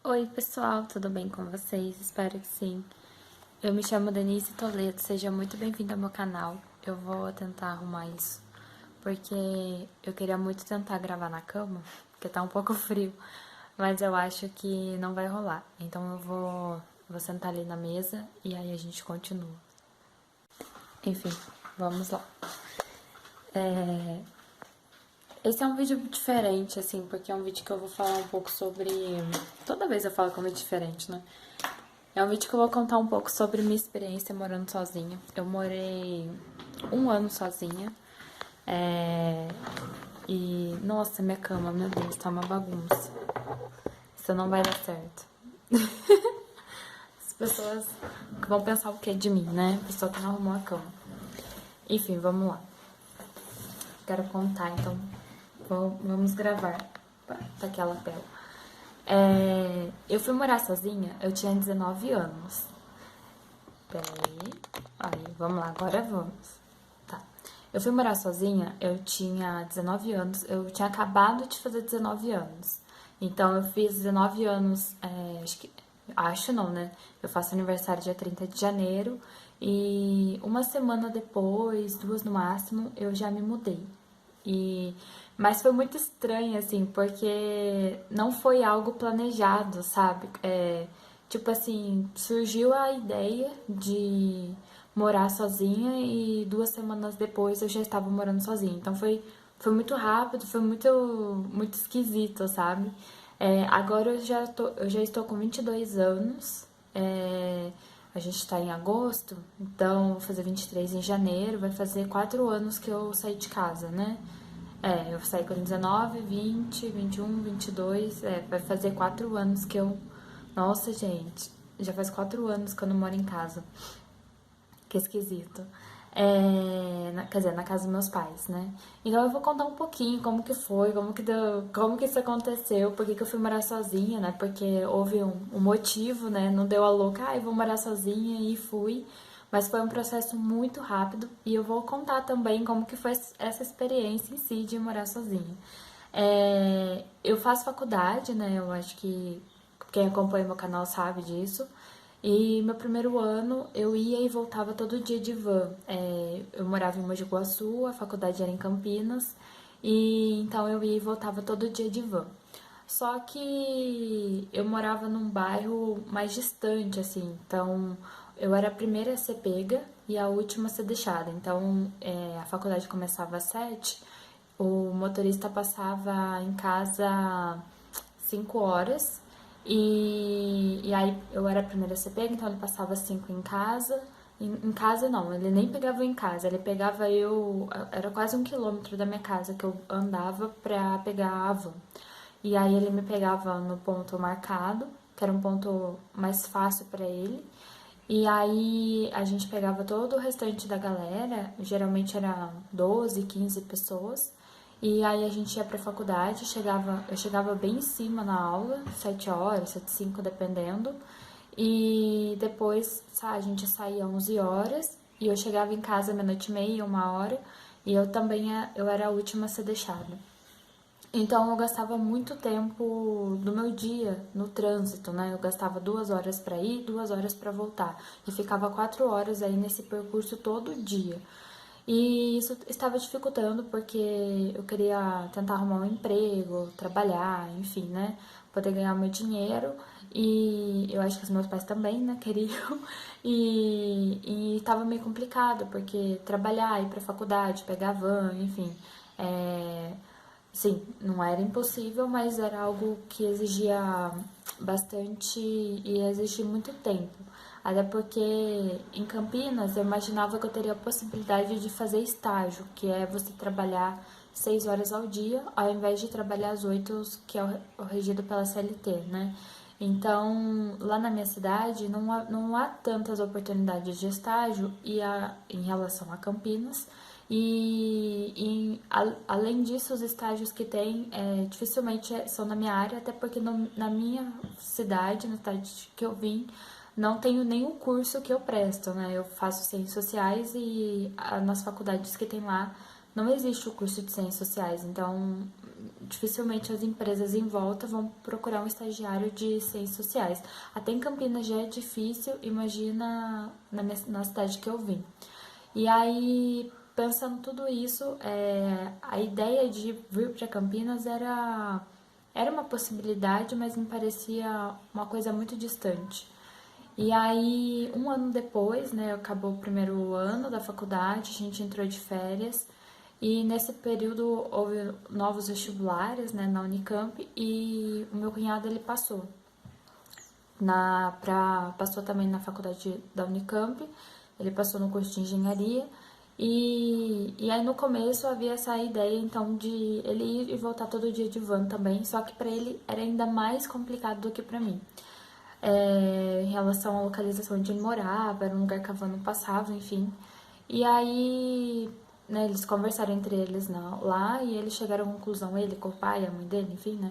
Oi, pessoal, tudo bem com vocês? Espero que sim. Eu me chamo Denise Toledo, seja muito bem-vinda ao meu canal. Eu vou tentar arrumar isso, porque eu queria muito tentar gravar na cama, porque tá um pouco frio, mas eu acho que não vai rolar. Então eu vou sentar ali na mesa e aí a gente continua. Enfim, vamos lá. Esse é um vídeo diferente, assim, porque é um vídeo que eu vou falar um pouco sobre... Toda vez eu falo que é um vídeo diferente, né? É um vídeo que eu vou contar um pouco sobre minha experiência morando sozinha. Eu morei 1 ano sozinha. E, nossa, minha cama, meu Deus, tá uma bagunça. Isso não vai dar certo. As pessoas vão pensar o que de mim, né? A pessoa que não arrumou a cama. Enfim, vamos lá. Quero contar, então vamos gravar. Tá aqui a lapela. Eu fui morar sozinha, eu tinha 19 anos. Peraí. Aí, vamos lá, agora vamos. Tá. Eu fui morar sozinha, eu tinha 19 anos, eu tinha acabado de fazer 19 anos. Então eu fiz 19 anos, acho não, né? Eu faço aniversário dia 30 de janeiro e uma semana depois, 2 no máximo, eu já me mudei. E, mas foi muito estranho, assim, porque não foi algo planejado, sabe? Tipo assim, surgiu a ideia de morar sozinha e 2 semanas depois eu já estava morando sozinha. Então foi muito rápido, foi muito esquisito, sabe? Agora eu já estou com 22 anos. A gente tá em agosto, então vou fazer 23 em janeiro, vai fazer 4 anos que eu saí de casa, né? Eu saí com 19, 20, 21, 22, vai fazer 4 anos que eu... Nossa, gente, já faz 4 anos que eu não moro em casa. Que esquisito. Quer dizer, na casa dos meus pais, né? Então eu vou contar um pouquinho como que foi, como que isso aconteceu, por que eu fui morar sozinha, né? Porque houve um motivo, né? Não deu a louca, eu vou morar sozinha e fui. Mas foi um processo muito rápido e eu vou contar também como que foi essa experiência em si de morar sozinha. Eu faço faculdade, né? Eu acho que quem acompanha meu canal sabe disso. E meu primeiro ano eu ia e voltava todo dia de van. Eu morava em Mogi Guaçu, a faculdade era em Campinas, e então eu ia e voltava todo dia de van. Só que eu morava num bairro mais distante, assim, então eu era a primeira a ser pega e a última a ser deixada. Então a faculdade começava às 7, o motorista passava em casa 5 horas e aí eu era a primeira a ser pega, então ele passava 5 em casa. Em casa não, ele nem pegava eu em casa, ele pegava eu. Era quase 1 quilômetro da minha casa que eu andava pra pegar a van. E aí ele me pegava no ponto marcado, que era um ponto mais fácil pra ele. E aí a gente pegava todo o restante da galera, geralmente era 12, 15 pessoas. E aí a gente ia pra faculdade, eu chegava bem em cima na aula, 7 horas, 7 5 dependendo. E depois a gente saía 11 horas e eu chegava em casa meia-noite e meia, 1 hora. E eu também eu era a última a ser deixada. Então eu gastava muito tempo do meu dia no trânsito, né? Eu gastava 2 horas para ir, 2 horas para voltar. E ficava 4 horas aí nesse percurso todo dia. E isso estava dificultando porque eu queria tentar arrumar um emprego, trabalhar, enfim, né? Poder ganhar meu dinheiro. E eu acho que os meus pais também, né, queriam. E tava meio complicado, porque trabalhar, ir pra faculdade, pegar van, enfim. Sim, não era impossível, mas era algo que exigia bastante e exigia muito tempo. Até porque em Campinas eu imaginava que eu teria a possibilidade de fazer estágio, que é você trabalhar 6 horas ao dia, ao invés de trabalhar as 8, que é o regido pela CLT, né? Então, lá na minha cidade não há tantas oportunidades de estágio em relação a Campinas. Além disso, os estágios que tem dificilmente são na minha área, até porque na minha cidade, na cidade que eu vim, não tenho nenhum curso que eu presto, né? Eu faço ciências sociais e nas faculdades que tem lá não existe o curso de ciências sociais, então dificilmente as empresas em volta vão procurar um estagiário de ciências sociais. Até em Campinas já é difícil, imagina na cidade que eu vim. E aí, pensando tudo isso, a ideia de vir para Campinas era uma possibilidade, mas me parecia uma coisa muito distante. E aí, um ano depois, né, acabou o primeiro ano da faculdade, a gente entrou de férias, e nesse período houve novos vestibulares, né, na Unicamp, e o meu cunhado, ele passou. Passou também na faculdade da Unicamp, ele passou no curso de engenharia, e aí no começo havia essa ideia então de ele ir e voltar todo dia de van também, só que para ele era ainda mais complicado do que para mim. Em relação à localização onde ele morava, era um lugar que a van não passava, enfim. E aí, né, eles conversaram entre eles lá e eles chegaram à conclusão, ele com o pai, a mãe dele, enfim, né,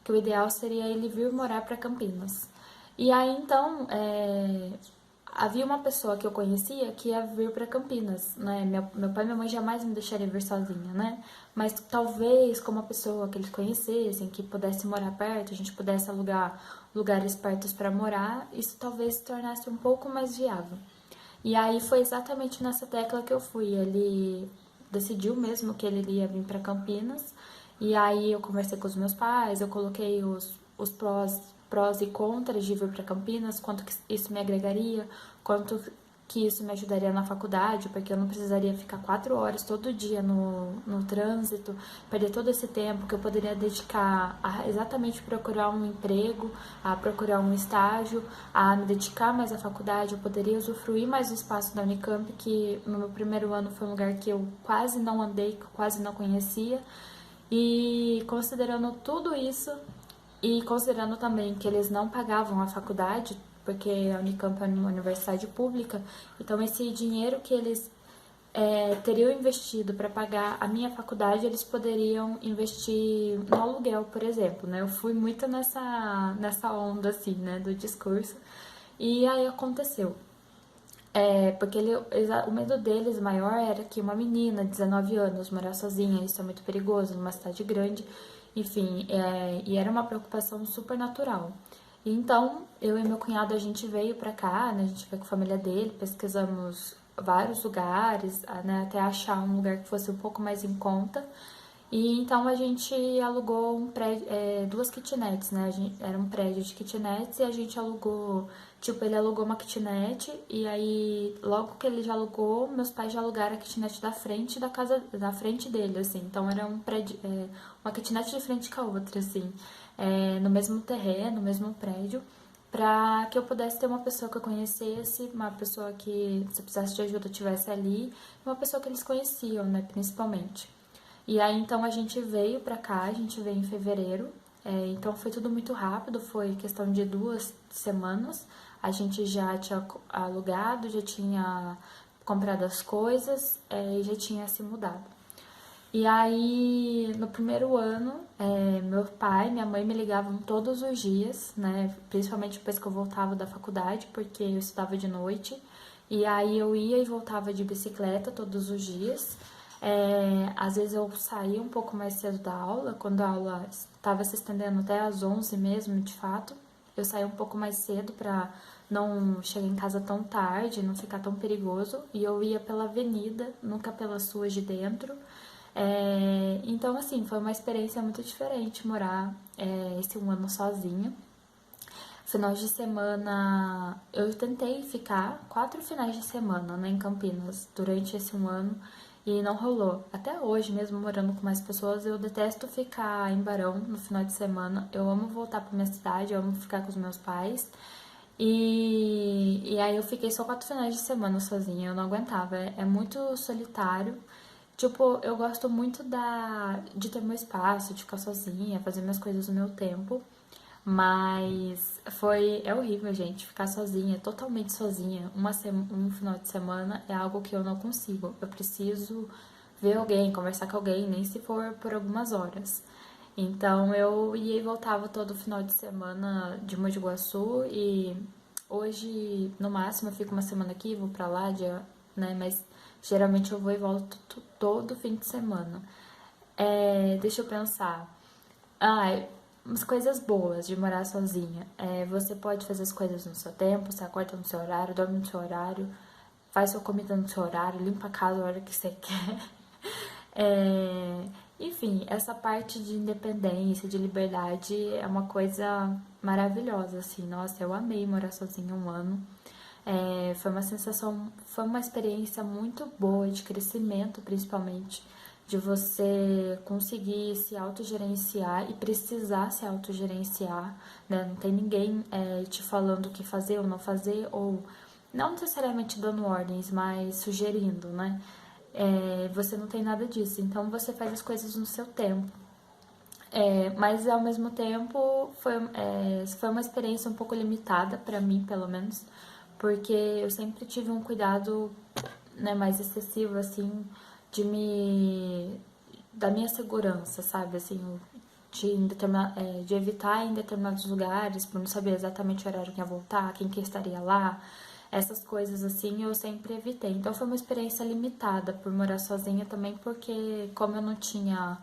que o ideal seria ele vir morar para Campinas. E aí, então, havia uma pessoa que eu conhecia que ia vir para Campinas, né? Meu pai e minha mãe jamais me deixariam vir sozinha, né? Mas talvez com uma pessoa que eles conhecessem, que pudesse morar perto, a gente pudesse alugar lugares perto para morar, isso talvez se tornasse um pouco mais viável. E aí foi exatamente nessa tecla que eu fui. Ele decidiu mesmo que ele ia vir para Campinas. E aí eu conversei com os meus pais, eu coloquei os prós e contras de vir para Campinas, quanto que isso me agregaria, quanto que isso me ajudaria na faculdade, porque eu não precisaria ficar 4 horas todo dia no trânsito, perder todo esse tempo que eu poderia dedicar a exatamente procurar um emprego, a procurar um estágio, a me dedicar mais à faculdade, eu poderia usufruir mais do espaço da Unicamp, que no meu primeiro ano foi um lugar que eu quase não andei, que eu quase não conhecia, e considerando tudo isso, e considerando também que eles não pagavam a faculdade, porque a Unicamp é uma universidade pública, então esse dinheiro que eles teriam investido para pagar a minha faculdade, eles poderiam investir no aluguel, por exemplo, né? Eu fui muito nessa onda, assim, né, do discurso, e aí aconteceu. Porque o medo deles maior era que uma menina de 19 anos morar sozinha, isso é muito perigoso numa cidade grande, enfim, e era uma preocupação super natural. Então, eu e meu cunhado, a gente veio pra cá, né, a gente veio com a família dele, pesquisamos vários lugares, né, até achar um lugar que fosse um pouco mais em conta. E então a gente alugou um prédio, duas kitnets, né? Era um prédio de kitnets e a gente alugou, tipo, ele alugou uma kitnet e aí logo que ele já alugou, meus pais já alugaram a kitnet da frente da casa, da frente dele, assim. Então era um prédio, uma kitnet de frente com a outra, assim, no mesmo terreno, no mesmo prédio, pra que eu pudesse ter uma pessoa que eu conhecesse, uma pessoa que, se eu precisasse de ajuda, tivesse ali, e uma pessoa que eles conheciam, né, principalmente. E aí então a gente veio pra cá, a gente veio em fevereiro, então foi tudo muito rápido, foi questão de 2 semanas. A gente já tinha alugado, já tinha comprado as coisas e já tinha se mudado. E aí, no primeiro ano, meu pai e minha mãe me ligavam todos os dias, né? Principalmente depois que eu voltava da faculdade, porque eu estudava de noite. E aí eu ia e voltava de bicicleta todos os dias. Às vezes eu saía um pouco mais cedo da aula, quando a aula estava se estendendo até às 11 mesmo, de fato. Eu saía um pouco mais cedo para não chegar em casa tão tarde, não ficar tão perigoso. E eu ia pela avenida, nunca pelas ruas de dentro. Então, assim, foi uma experiência muito diferente morar esse um ano sozinha. Finais de semana, eu tentei ficar 4 finais de semana, né, em Campinas durante esse um ano e não rolou. Até hoje, mesmo morando com mais pessoas, eu detesto ficar em Barão no final de semana. Eu amo voltar pra minha cidade, eu amo ficar com os meus pais. E aí eu fiquei só 4 finais de semana sozinha, eu não aguentava. É muito solitário. Tipo, eu gosto muito de ter meu espaço, de ficar sozinha, fazer minhas coisas no meu tempo. Mas é horrível, gente, ficar sozinha, totalmente sozinha. Um final de semana é algo que eu não consigo. Eu preciso ver alguém, conversar com alguém, nem se for por algumas horas. Então eu ia e voltava todo final de semana de Mogi Guaçu e hoje, no máximo, eu fico uma semana aqui, vou pra lá, né? Mas geralmente eu vou e volto todo fim de semana. Deixa eu pensar. Ah, umas coisas boas de morar sozinha. Você pode fazer as coisas no seu tempo, você acorda no seu horário, dorme no seu horário, faz sua comida no seu horário, limpa a casa a hora que você quer. É, enfim, essa parte de independência, de liberdade é uma coisa maravilhosa, assim. Nossa, eu amei morar sozinha um ano. Foi uma sensação, foi uma experiência muito boa de crescimento, principalmente, de você conseguir se autogerenciar e precisar se autogerenciar, né? Não tem ninguém te falando o que fazer ou não fazer, ou não necessariamente dando ordens, mas sugerindo, né? Você não tem nada disso, então você faz as coisas no seu tempo. Mas ao mesmo tempo foi uma experiência um pouco limitada para mim, pelo menos, porque eu sempre tive um cuidado, né, mais excessivo assim de me da minha segurança, sabe, assim, de evitar em determinados lugares por não saber exatamente o horário que ia voltar, quem que estaria lá. Essas coisas assim eu sempre evitei. Então foi uma experiência limitada por morar sozinha também, porque como eu não tinha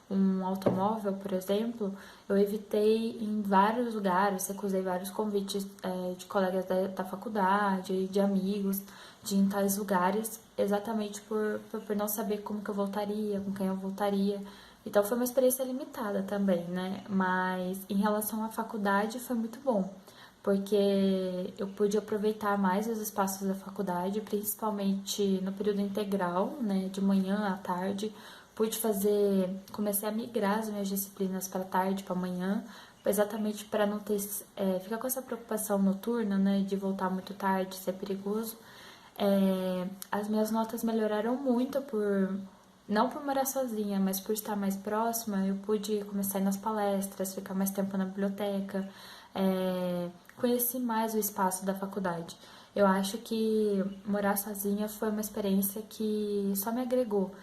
um automóvel, por exemplo, eu evitei em vários lugares, recusei vários convites de colegas da faculdade, de amigos, de ir em tais lugares, exatamente por não saber como que eu voltaria, com quem eu voltaria. Então foi uma experiência limitada também, né? Mas em relação à faculdade foi muito bom, porque eu pude aproveitar mais os espaços da faculdade, principalmente no período integral, né? De manhã à tarde. Comecei a migrar as minhas disciplinas para tarde, para manhã, exatamente para não ter, ficar com essa preocupação noturna, né? De voltar muito tarde, ser perigoso. As minhas notas melhoraram muito não por morar sozinha, mas por estar mais próxima. Eu pude começar a ir nas palestras, ficar mais tempo na biblioteca, conheci mais o espaço da faculdade. Eu acho que morar sozinha foi uma experiência que só me agregou,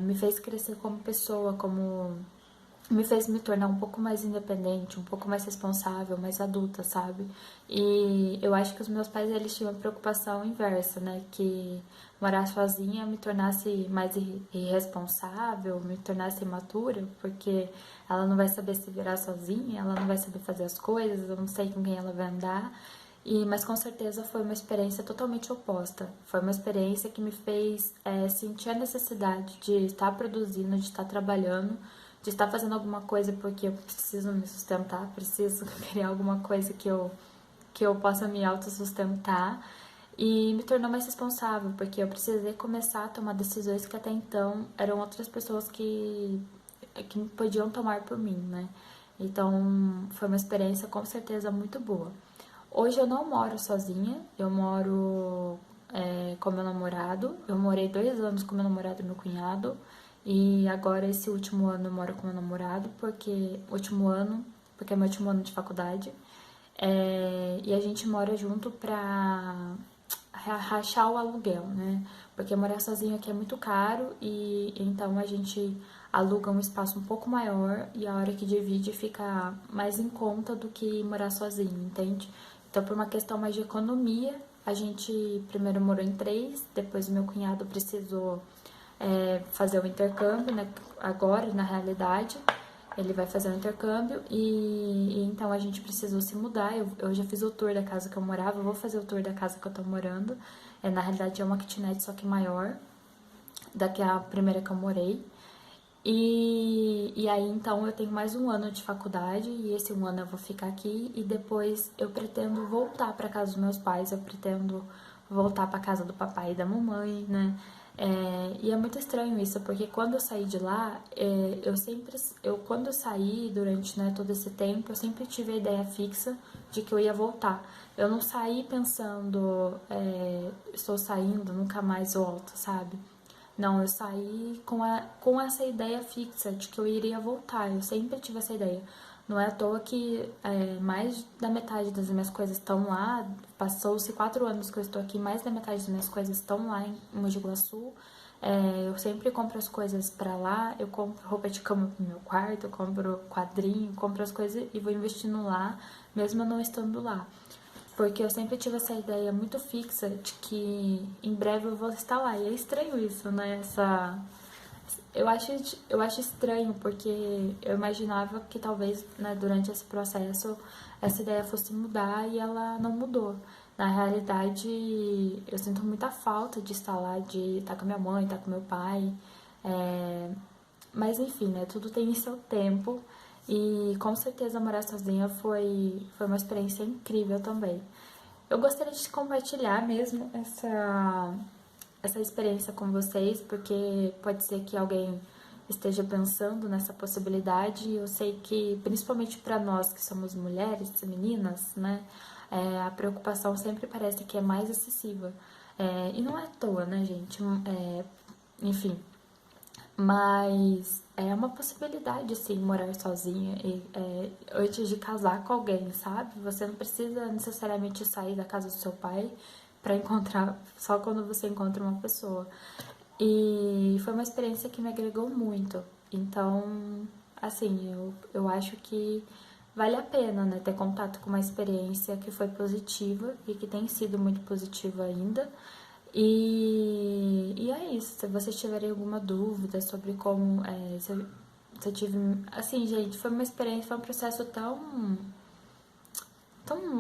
me fez crescer como pessoa, me fez me tornar um pouco mais independente, um pouco mais responsável, mais adulta, sabe? E eu acho que os meus pais, eles tinham uma preocupação inversa, né? Que morar sozinha me tornasse mais irresponsável, me tornasse imatura, porque ela não vai saber se virar sozinha, ela não vai saber fazer as coisas, eu não sei com quem ela vai andar. Mas com certeza foi uma experiência totalmente oposta. Foi uma experiência que me fez sentir a necessidade de estar produzindo, de estar trabalhando, de estar fazendo alguma coisa porque eu preciso me sustentar, preciso criar alguma coisa que eu possa me autossustentar. E me tornou mais responsável, porque eu precisei começar a tomar decisões que até então eram outras pessoas que podiam tomar por mim, né? Então foi uma experiência com certeza muito boa. Hoje eu não moro sozinha, eu moro com meu namorado. Eu morei 2 anos com meu namorado e meu cunhado. E agora esse último ano eu moro com meu namorado, porque é meu último ano de faculdade. E a gente mora junto pra rachar o aluguel, né? Porque morar sozinho aqui é muito caro e então a gente aluga um espaço um pouco maior e a hora que divide fica mais em conta do que morar sozinho, entende? Então, por uma questão mais de economia, a gente primeiro morou em três, depois o meu cunhado precisou fazer o intercâmbio, né? Agora, na realidade, ele vai fazer o intercâmbio e então a gente precisou se mudar. Eu já fiz o tour da casa que eu morava, eu vou fazer o tour da casa que eu tô morando. Na realidade é uma kitnet, só que maior, da que a primeira que eu morei. E aí então eu tenho mais um ano de faculdade e esse um ano eu vou ficar aqui e depois eu pretendo voltar para casa dos meus pais, eu pretendo voltar para casa do papai e da mamãe, né? E é muito estranho isso, porque quando eu saí de lá, quando eu saí durante, né, todo esse tempo, eu sempre tive a ideia fixa de que eu ia voltar. Eu não saí pensando, estou saindo, nunca mais volto, sabe? Não, eu saí com essa ideia fixa de que eu iria voltar. Eu sempre tive essa ideia. Não é à toa que mais da metade das minhas coisas estão lá. Passou-se 4 anos que eu estou aqui, mais da metade das minhas coisas estão lá em Mogi Guaçu. Eu sempre compro as coisas pra lá. Eu compro roupa de cama pro meu quarto, eu compro quadrinho, compro as coisas e vou investindo lá, mesmo eu não estando lá. Porque eu sempre tive essa ideia muito fixa de que em breve eu vou estar lá. E é estranho isso, né? Eu acho estranho, porque eu imaginava que talvez, né, durante esse processo essa ideia fosse mudar e ela não mudou. Na realidade, eu sinto muita falta de estar lá, de estar com a minha mãe, estar com meu pai. É, mas enfim, né? Tudo tem seu tempo. E com certeza morar sozinha foi uma experiência incrível também. Eu gostaria de compartilhar mesmo essa experiência com vocês, porque pode ser que alguém esteja pensando nessa possibilidade. Eu sei que, principalmente para nós que somos mulheres, meninas, né, a preocupação sempre parece que é mais excessiva. E não é à toa, né, gente? Enfim, mas é uma possibilidade, sim, morar sozinha antes de casar com alguém, sabe? Você não precisa necessariamente sair da casa do seu pai para encontrar, só quando você encontra uma pessoa. E foi uma experiência que me agregou muito. Então, assim, eu acho que vale a pena, né, ter contato com uma experiência que foi positiva e que tem sido muito positiva ainda. E é isso. Se vocês tiverem alguma dúvida sobre como. Se eu tive. Assim, gente, foi uma experiência, foi um processo tão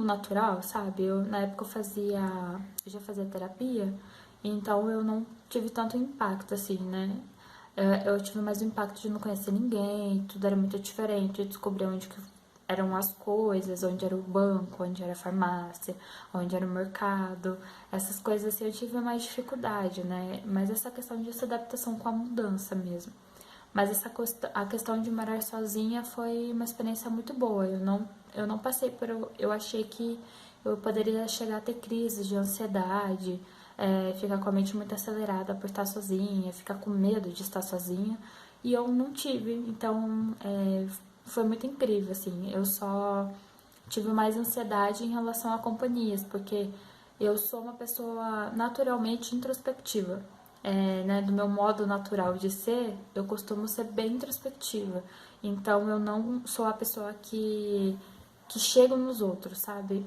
natural, sabe? Na época eu já fazia terapia, então eu não tive tanto impacto, assim, né? Eu tive mais o impacto de não conhecer ninguém, tudo era muito diferente, eu descobri onde que eram as coisas, onde era o banco, onde era a farmácia, onde era o mercado, essas coisas assim eu tive mais dificuldade, né? Mas essa questão de essa adaptação com a mudança mesmo. Mas a questão de morar sozinha foi uma experiência muito boa. Eu não passei por. Eu achei que eu poderia chegar a ter crises de ansiedade, ficar com a mente muito acelerada por estar sozinha, ficar com medo de estar sozinha. E eu não tive. Então, foi muito incrível, assim. Eu só tive mais ansiedade em relação a companhias, porque eu sou uma pessoa naturalmente introspectiva. Né, do meu modo natural de ser, eu costumo ser bem introspectiva. Então eu não sou a pessoa que chega nos outros, sabe?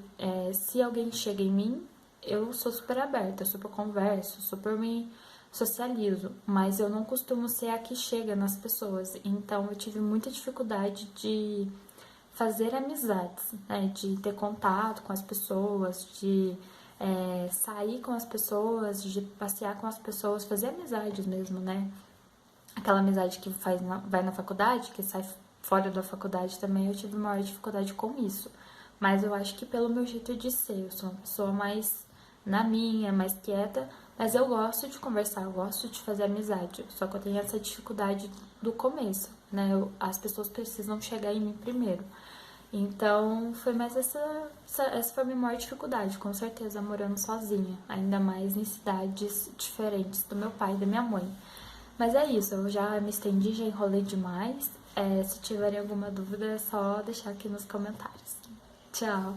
Se alguém chega em mim, eu sou super aberta, super converso, super me socializo, mas eu não costumo ser a que chega nas pessoas. Então eu tive muita dificuldade de fazer amizades, né? De ter contato com as pessoas, de sair com as pessoas, de passear com as pessoas, fazer amizades mesmo, né? Aquela amizade que vai na faculdade, que sai fora da faculdade também, eu tive maior dificuldade com isso. Mas eu acho que pelo meu jeito de ser, eu sou uma pessoa mais na minha, mais quieta, mas eu gosto de conversar, eu gosto de fazer amizade. Só que eu tenho essa dificuldade do começo, né? As pessoas precisam chegar em mim primeiro. Então, foi mais essa foi a minha maior dificuldade, com certeza, morando sozinha, ainda mais em cidades diferentes do meu pai e da minha mãe. Mas é isso, eu já me estendi, já enrolei demais. Se tiverem alguma dúvida, é só deixar aqui nos comentários. Tchau!